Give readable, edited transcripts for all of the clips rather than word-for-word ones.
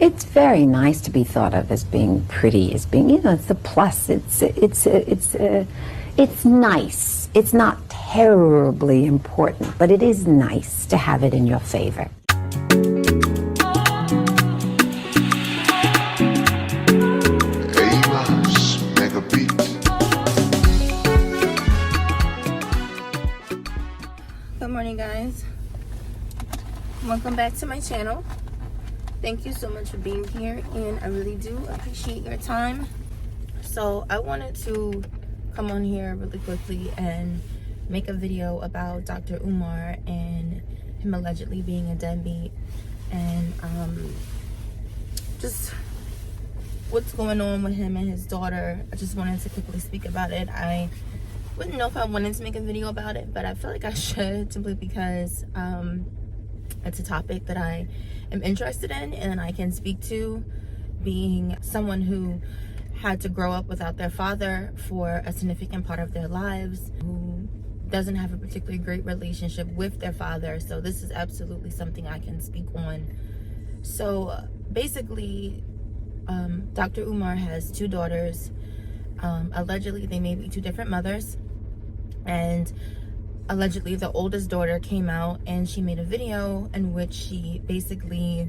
It's very nice to be thought of as being pretty, as being, it's a plus. It's nice. It's not terribly important, but it is nice to have it in your favor. Good morning, guys. Welcome back to my channel. Thank you so much for being here, and I really do appreciate your time. So I wanted to come on here really quickly and make a video about Dr. Umar and him allegedly being a deadbeat, and just what's going on with him and his daughter. I just wanted to quickly speak about it. I wouldn't know if I wanted to make a video about it, but I feel like I should, simply because it's a topic that I am interested in and I can speak to, being someone who had to grow up without their father for a significant part of their lives, who doesn't have a particularly great relationship with their father. So this is absolutely something I can speak on. So basically, Dr. Umar has two daughters. Allegedly, they may be two different mothers. And allegedly, the oldest daughter came out and she made a video in which she basically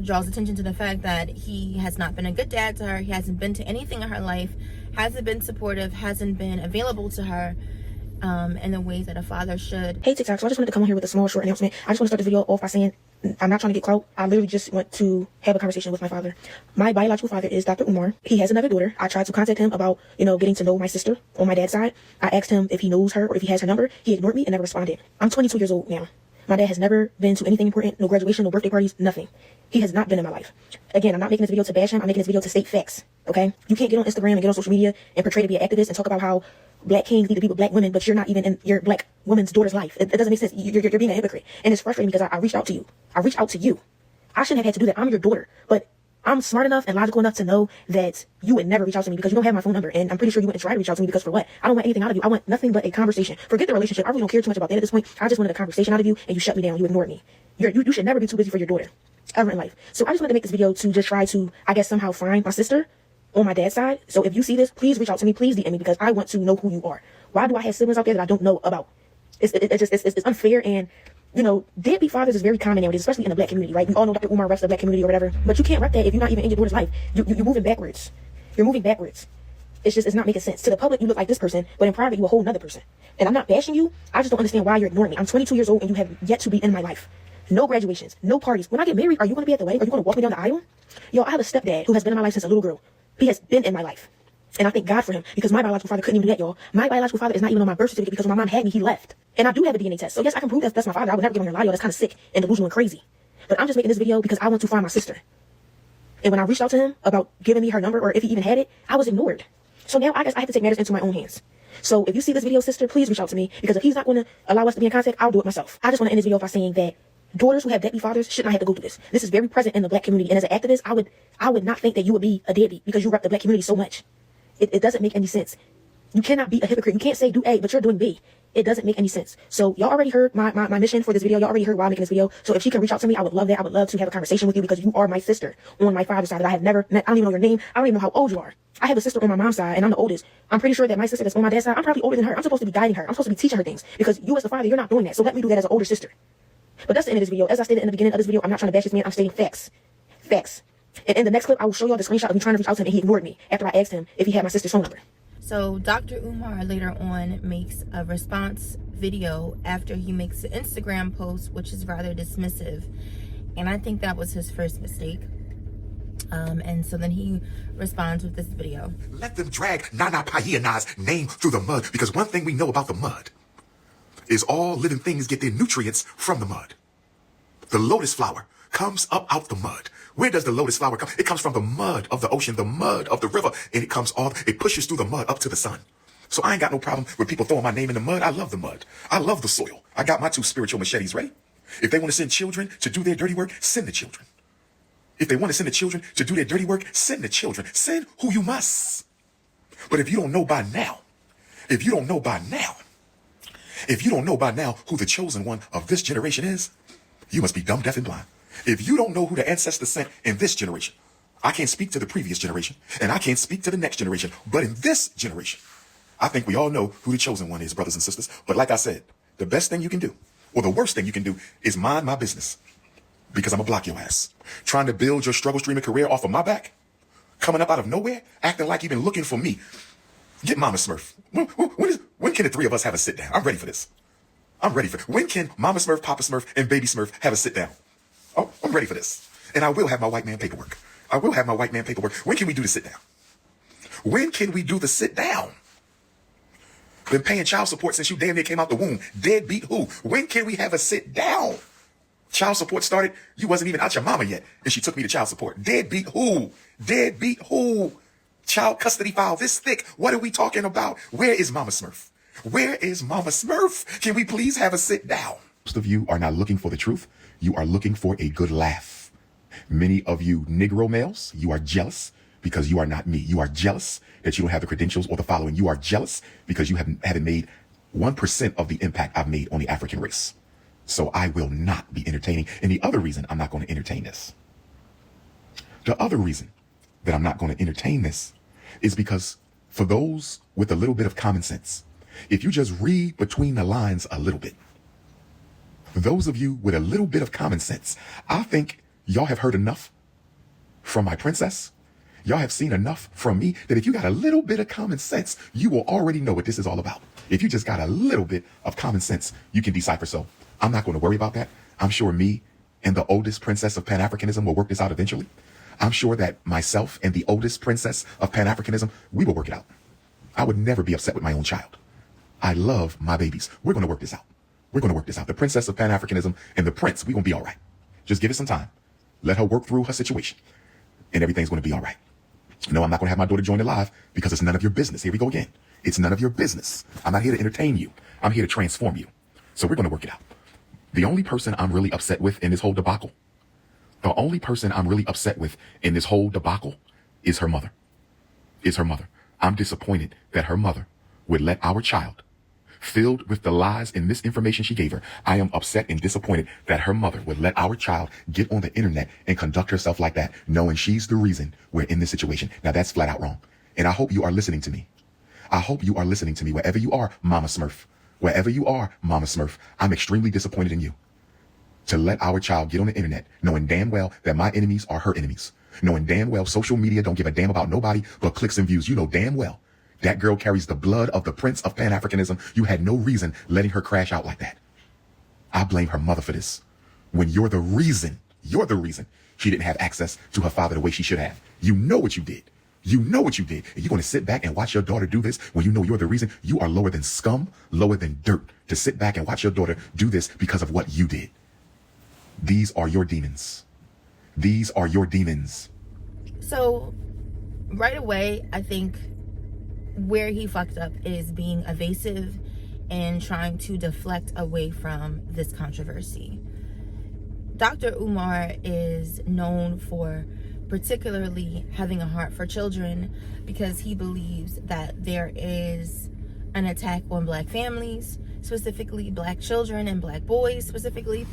draws attention to the fact that he has not been a good dad to her. He hasn't been to anything in her life, hasn't been supportive, hasn't been available to her in the ways that a father should. Hey TikTok, so I just wanted to come on here with a small short announcement. I just want to start the video off by saying I'm not trying to get clout. I literally just want to have a conversation with my father. My biological father is Dr. Umar. He has another daughter. I tried to contact him about, getting to know my sister on my dad's side. I asked him if he knows her or if he has her number. He ignored me and never responded. I'm 22 years old now. My dad has never been to anything important, no graduation, no birthday parties, nothing. He has not been in my life. Again, I'm not making this video to bash him. I'm making this video to state facts, okay? You can't get on Instagram and get on social media and portray to be an activist and talk about how black kings need to be with black women, but you're not even in your black woman's daughter's life. It doesn't make sense. You're being a hypocrite. And it's frustrating because I reached out to you. I reached out to you. I shouldn't have had to do that. I'm your daughter. But I'm smart enough and logical enough to know that you would never reach out to me because you don't have my phone number. And I'm pretty sure you wouldn't try to reach out to me because for what? I don't want anything out of you. I want nothing but a conversation. Forget the relationship. I really don't care too much about that at this point. I just wanted a conversation out of you and you shut me down. You ignored me. You should never be too busy for your daughter ever in life. So I just wanted to make this video to just try to, I guess, somehow find my sister on my dad's side. So if you see this, please reach out to me. Please DM me because I want to know who you are. Why do I have siblings out there that I don't know about? It's unfair, and deadbeat fathers is very common nowadays, especially in the black community, right? We all know Dr. Umar reps the black community or whatever, but you can't rep that if you're not even in your daughter's life. You're moving backwards. You're moving backwards. It's not making sense. To the public, you look like this person, but in private, you a whole nother person. And I'm not bashing you. I just don't understand why you're ignoring me. I'm 22 years old and you have yet to be in my life. No graduations, no parties. When I get married, are you going to be at the wedding? Are you going to walk me down the aisle? Yo, I have a stepdad who has been in my life since a little girl. He has been in my life. And I thank God for him because my biological father couldn't even do that, y'all. My biological father is not even on my birth certificate because when my mom had me, he left. And I do have a DNA test. So yes, I can prove that's my father. I would never get on your lie, y'all. That's kind of sick and delusional and crazy. But I'm just making this video because I want to find my sister. And when I reached out to him about giving me her number or if he even had it, I was ignored. So now I guess I have to take matters into my own hands. So if you see this video, sister, please reach out to me because if he's not going to allow us to be in contact, I'll do it myself. I just want to end this video by saying that daughters who have deadbeat fathers should not have to go through this. This is very present in the black community. And as an activist, I would not think that you would be a deadbeat because you rep the black community so much. It doesn't make any sense. You cannot be a hypocrite. You can't say do A, but you're doing B. It doesn't make any sense. So y'all already heard my mission for this video. Y'all already heard why I'm making this video. So if she can reach out to me, I would love that. I would love to have a conversation with you because you are my sister on my father's side that I have never met. I don't even know your name. I don't even know how old you are. I have a sister on my mom's side and I'm the oldest. I'm pretty sure that my sister that's on my dad's side, I'm probably older than her. I'm supposed to be guiding her. I'm supposed to be teaching her things because you as the father, you're not doing that. So let me do that as an older sister. But that's the end of this video. As I stated in the beginning of this video, I'm not trying to bash this man. I'm stating facts. Facts. And in the next clip, I will show y'all the screenshot of me trying to reach out to him and he ignored me after I asked him if he had my sister's phone number. So Dr. Umar later on makes a response video after he makes an Instagram post, which is rather dismissive. And I think that was his first mistake. And so then he responds with this video. Let them drag Nana Pahiyana's name through the mud because one thing we know about the mud is all living things get their nutrients from the mud. The lotus flower comes up out the mud. Where does the lotus flower come? It comes from the mud of the ocean, the mud of the river, and it pushes through the mud up to the sun. So I ain't got no problem with people throwing my name in the mud. I love the mud. I love the soil. I got my 2 spiritual machetes ready. If they want to send children to do their dirty work, send the children. If they want to send the children to do their dirty work, send the children. Send who you must. But if you don't know by now who the chosen one of this generation is, you must be dumb, deaf, and blind. If you don't know who the ancestors sent in this generation, I can't speak to the previous generation, and I can't speak to the next generation, but in this generation, I think we all know who the chosen one is, brothers and sisters. But like I said, the best thing you can do, or the worst thing you can do, is mind my business. Because I'm going to block your ass. Trying to build your struggle streaming career off of my back, coming up out of nowhere, acting like you've been looking for me. Get Mama Smurf. When can the three of us have a sit down? I'm ready for this. I'm ready for it. When can Mama Smurf, Papa Smurf, and Baby Smurf have a sit down? Oh, I'm ready for this. And I will have my white man paperwork. I will have my white man paperwork. When can we do the sit down? When can we do the sit down? Been paying child support since you damn near came out the womb. Deadbeat who? When can we have a sit down? Child support started, you wasn't even out your mama yet, and she took me to child support. Deadbeat who? Deadbeat who? Child custody file this thick. What are we talking about? Where is Mama Smurf? Where is Mama Smurf? Can we please have a sit down? Most of you are not looking for the truth. You are looking for a good laugh. Many of you negro males, you are jealous because you are not me. You are jealous that you don't have the credentials or the following. You are jealous because you haven't made 1% of the impact I've made on the African race. So I will not be entertaining. And the other reason I'm not going to entertain this, the other reason that I'm not going to entertain this is because for those with a little bit of common sense, if you just read between the lines a little bit, for those of you with a little bit of common sense, I think y'all have heard enough from my princess. Y'all have seen enough from me that if you got a little bit of common sense, you will already know what this is all about. If you just got a little bit of common sense, you can decipher. So I'm not going to worry about that. I'm sure me and the oldest princess of Pan-Africanism will work this out eventually. I'm sure that myself and the oldest princess of Pan-Africanism, we will work it out. I would never be upset with my own child. I love my babies. We're going to work this out. We're going to work this out. The princess of Pan-Africanism and the prince, we're going to be all right. Just give it some time. Let her work through her situation and everything's going to be all right. No, I'm not going to have my daughter join the live because it's none of your business. Here we go again. It's none of your business. I'm not here to entertain you. I'm here to transform you. So we're going to work it out. The only person I'm really upset with in this whole debacle, the only person I'm really upset with in this whole debacle is her mother. Is her mother. I'm disappointed that her mother would let our child, filled with the lies and misinformation she gave her, I am upset and disappointed that her mother would let our child get on the internet and conduct herself like that, knowing she's the reason we're in this situation. Now that's flat out wrong. And I hope you are listening to me. I hope you are listening to me wherever you are, Mama Smurf. Wherever you are, Mama Smurf, I'm extremely disappointed in you. To let our child get on the internet, knowing damn well that my enemies are her enemies. Knowing damn well social media don't give a damn about nobody but clicks and views. You know damn well that girl carries the blood of the prince of Pan-Africanism. You had no reason letting her crash out like that. I blame her mother for this. When you're the reason she didn't have access to her father the way she should have. You know what you did. You know what you did. And you're going to sit back and watch your daughter do this when you know you're the reason. You are lower than scum, lower than dirt to sit back and watch your daughter do this because of what you did. These are your demons. These are your demons. So right away, I think where he fucked up is being evasive and trying to deflect away from this controversy. Dr. Umar is known for particularly having a heart for children because he believes that there is an attack on black families, specifically black children and black boys specifically.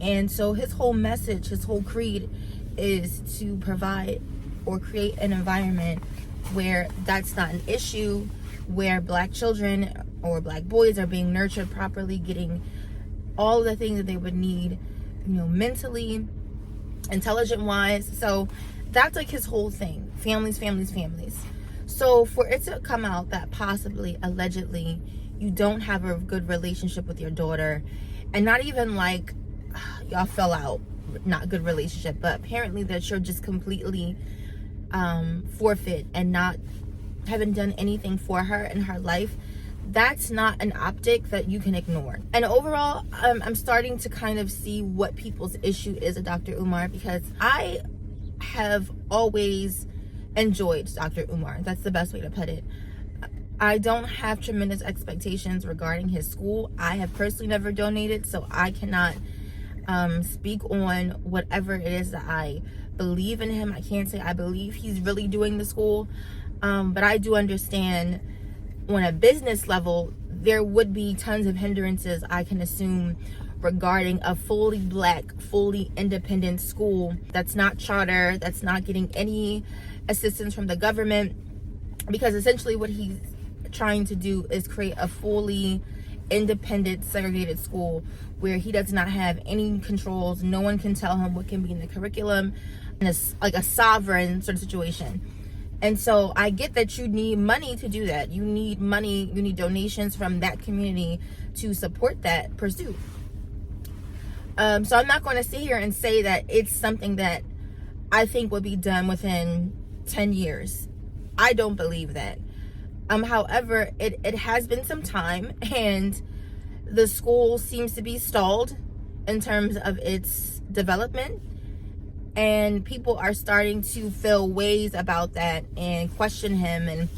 And so his whole message, his whole creed is to provide or create an environment where that's not an issue, where black children or black boys are being nurtured properly, getting all the things that they would need, mentally, intelligent wise. So that's like his whole thing. Families. So for it to come out that possibly, allegedly, you don't have a good relationship with your daughter, and not even like y'all fell out, not good relationship, but apparently that you're just completely forfeit and not haven't done anything for her in her life, that's not an optic that you can ignore. And overall, I'm starting to kind of see what people's issue is with Dr. Umar, because I have always enjoyed Dr. Umar. That's the best way to put it. I don't have tremendous expectations regarding his school. I have personally never donated, so I cannot speak on whatever it is that I believe in him. I can't say I believe he's really doing the school, but I do understand on a business level there would be tons of hindrances, I can assume, regarding a fully black, fully independent school that's not charter, that's not getting any assistance from the government, because essentially what he's trying to do is create a fully independent segregated school where he does not have any controls. No one can tell him what can be in the curriculum, and it's like a sovereign sort of situation. And so I get that you need money to do that. You need money, you need donations from that community to support that pursuit. So I'm not going to sit here and say that it's something that I think will be done within 10 years. I don't believe that. However, it has been some time, and the school seems to be stalled in terms of its development, and people are starting to feel ways about that and question him. And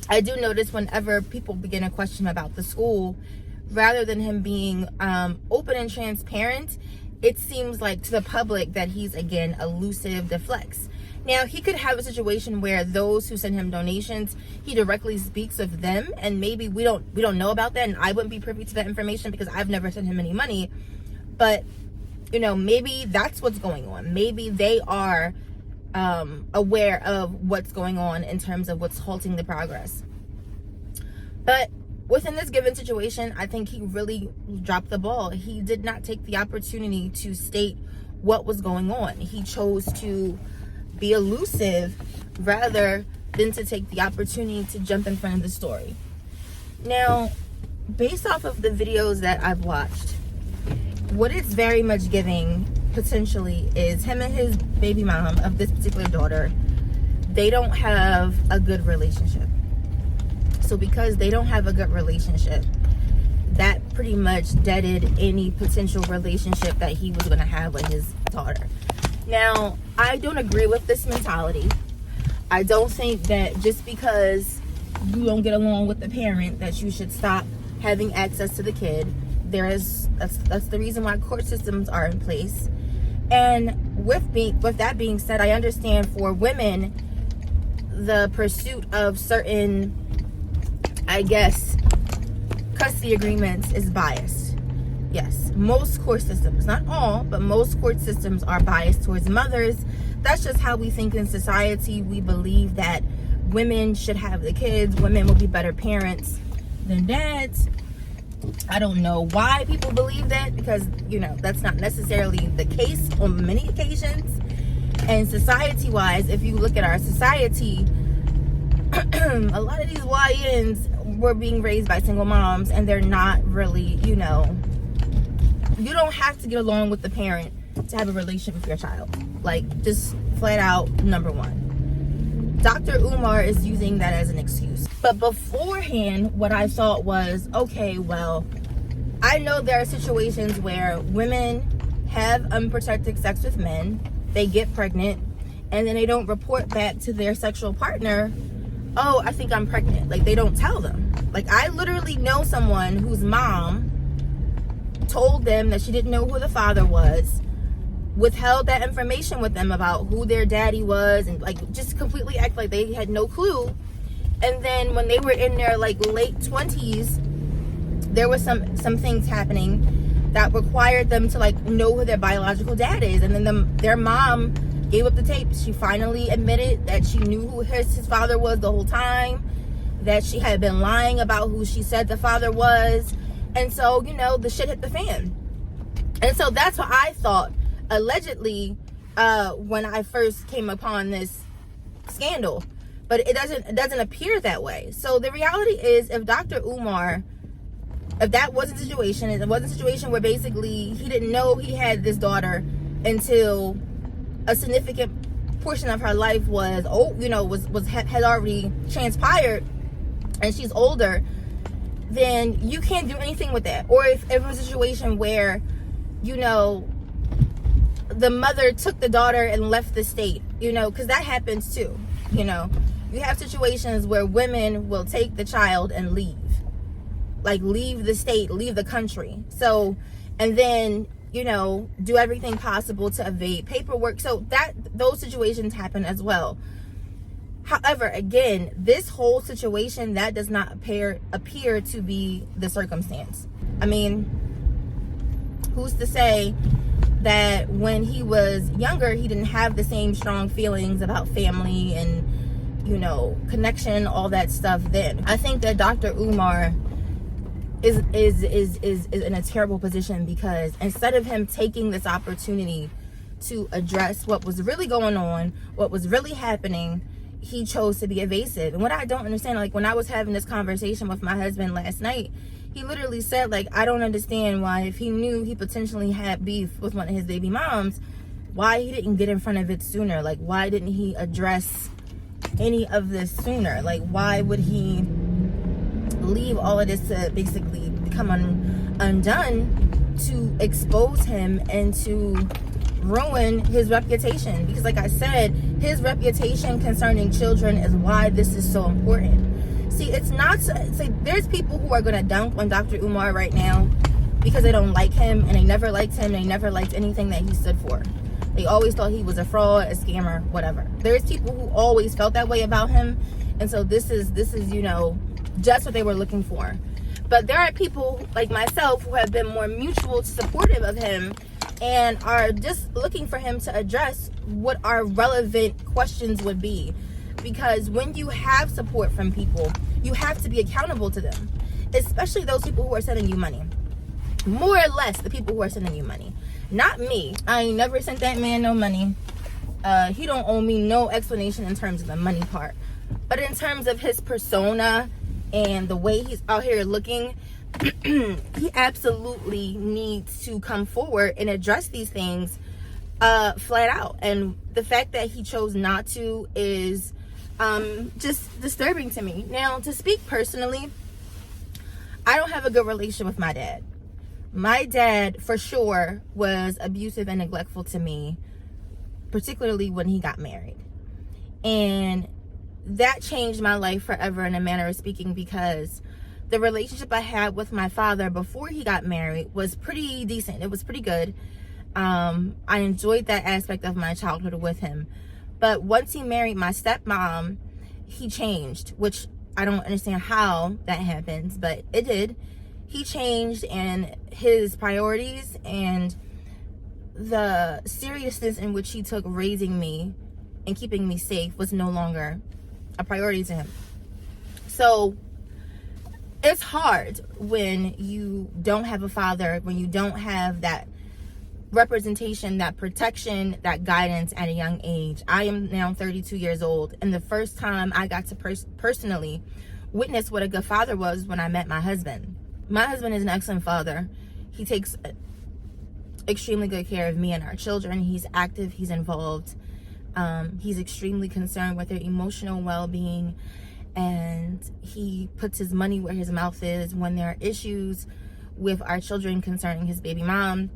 I do notice whenever people begin to question him about the school, rather than him being open and transparent, it seems like to the public that he's again elusive, deflects. Now, he could have a situation where those who send him donations, he directly speaks of them, and maybe we don't know about that, and I wouldn't be privy to that information because I've never sent him any money. But you know, maybe that's what's going on. Maybe they are aware of what's going on in terms of what's halting the progress. But within this given situation, I think he really dropped the ball. He did not take the opportunity to state what was going on. He chose to be elusive rather than to take the opportunity to jump in front of the story. Now, based off of the videos that I've watched, what it's very much giving potentially is him and his baby mom of this particular daughter, they don't have a good relationship. So because they don't have a good relationship, that pretty much deaded any potential relationship that he was going to have with his daughter. Now, I don't agree with this mentality. I don't think that just because you don't get along with the parent that you should stop having access to the kid. That's the reason why court systems are in place. And with that being said, I understand for women the pursuit of certain, I guess, custody agreements is biased. Yes, most court systems, not all, but most court systems are biased towards mothers. That's just how we think in society. We believe that women should have the kids, women will be better parents than dads. I don't know why people believe that, because, you know, that's not necessarily the case on many occasions. And society-wise, if you look at our society, a lot of these YNs were being raised by single moms, and they're not really, you know, you don't have to get along with the parent to have a relationship with your child. Like, just flat out, number one. Dr. Umar is using that as an excuse. But beforehand, what I thought was, okay, well, I know there are situations where women have unprotected sex with men, they get pregnant, and then they don't report back to their sexual partner, oh, I think I'm pregnant. Like, they don't tell them. Like, I literally know someone whose mom told them that she didn't know who the father was, withheld that information with them about who their daddy was, and like just completely act like they had no clue. And then when they were in their like late 20s, there was some things happening that required them to like know who their biological dad is. And then their mom gave up the tapes. She finally admitted that she knew who his father was the whole time, that she had been lying about who she said the father was. And so, you know, the shit hit the fan. And so that's what I thought, allegedly, when I first came upon this scandal. But it doesn't appear that way. So the reality is, if Dr. Umar, if that wasn't the situation, it wasn't a situation where basically he didn't know he had this daughter until a significant portion of her life was had already transpired, and she's older, then you can't do anything with that. Or if it was a situation where, you know, the mother took the daughter and left the state, you know, because that happens too. You know, you have situations where women will take the child and leave, like leave the state, leave the country. So, and then, you know, do everything possible to evade paperwork. So those situations happen as well. However, again, this whole situation, that does not appear to be the circumstance. I mean, Who's to say that when he was younger, he didn't have the same strong feelings about family and, you know, connection, all that stuff then? I think that Dr. Umar is in a terrible position, because instead of him taking this opportunity to address what was really going on, what was really happening, he chose to be evasive. And what I don't understand, like when I was having this conversation with my husband last night, he literally said, like, I don't understand why, if he knew he potentially had beef with one of his baby moms, why he didn't get in front of it sooner. Like, why didn't he address any of this sooner? Like, why would he leave all of this to basically become undone, to expose him and to ruin his reputation? Because like I said, his reputation concerning children is why this is so important. See, it's not, say, there's people who are going to dunk on Dr. Umar right now because they don't like him, and they never liked him, they never liked anything that he stood for. They always thought he was a fraud, a scammer, whatever. There's people who always felt that way about him, and so this is you know, just what they were looking for. But there are people like myself who have been more mutual supportive of him and are just looking for him to address what our relevant questions would be. Because when you have support from people, you have to be accountable to them, especially those people who are sending you money. More or less the people who are sending you money. Not me. I ain't never sent that man no money. He don't owe me no explanation in terms of the money part. But in terms of his persona and the way he's out here looking, he absolutely needs to come forward and address these things flat out. And the fact that he chose not to is just disturbing to me. Now, to speak personally, I don't have a good relationship with my dad. My dad, for sure, was abusive and neglectful to me, particularly when he got married. And that changed my life forever, in a manner of speaking, because the relationship I had with my father before he got married was pretty decent. It was pretty good. I enjoyed that aspect of my childhood with him. But once he married my stepmom, he changed, which I don't understand how that happens, but it did. He changed, and his priorities and the seriousness in which he took raising me and keeping me safe was no longer a priority to him. So it's hard when you don't have a father, when you don't have that representation, that protection, that guidance at a young age. I am now 32 years old, and the first time I got to personally witness what a good father was when I met my husband. My husband is an excellent father. He takes extremely good care of me and our children. He's active, he's involved. He's extremely concerned with their emotional well-being, and he puts his money where his mouth is. When there are issues with our children concerning his baby mom,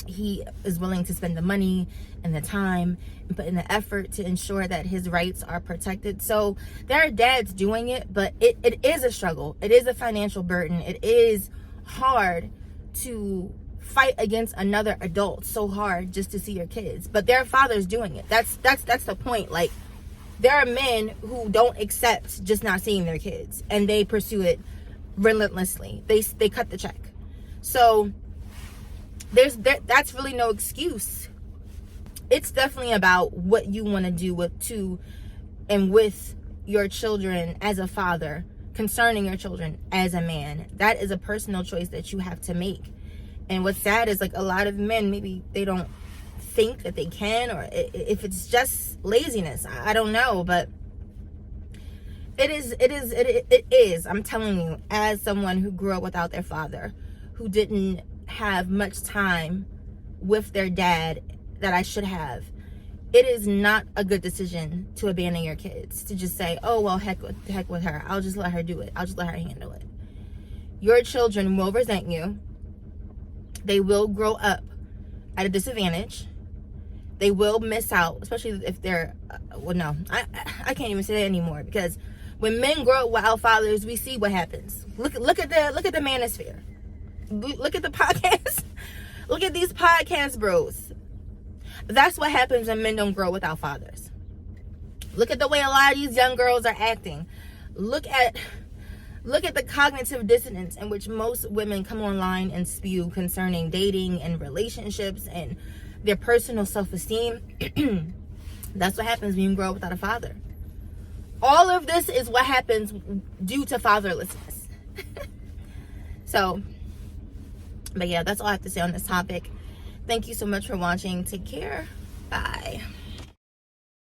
he is willing to spend the money and the time and put in the effort to ensure that his rights are protected. So there are dads doing it, but it is a struggle. It is a financial burden. It is hard to fight against another adult so hard just to see your kids. But there are fathers doing it. That's the point. Like, there are men who don't accept just not seeing their kids, and they pursue it relentlessly. They cut the check. So that's really no excuse. It's definitely about what you want to do with your children as a father, concerning your children as a man. That is a personal choice that you have to make. And what's sad is, like, a lot of men, maybe they don't think that they can, or if it's just laziness, I don't know, but it is, I'm telling you, as someone who grew up without their father, who didn't have much time with their dad that I should have, it is not a good decision to abandon your kids, to just say, oh, well, heck with her, I'll just let her do it, I'll just let her handle it. Your children will resent you. They will grow up at a disadvantage. They will miss out, especially if they're I can't even say that anymore, because when men grow up without fathers, we see what happens. Look at the manosphere. Look at the podcast. Look at these podcast bros. That's what happens when men don't grow without fathers. Look at the way a lot of these young girls are acting. Look at Look at the cognitive dissonance in which most women come online and spew concerning dating and relationships and their personal self-esteem. That's what happens when you grow up without a father. All of this is what happens due to fatherlessness. So, but yeah, that's all I have to say on this topic. Thank you so much for watching. Take care. Bye.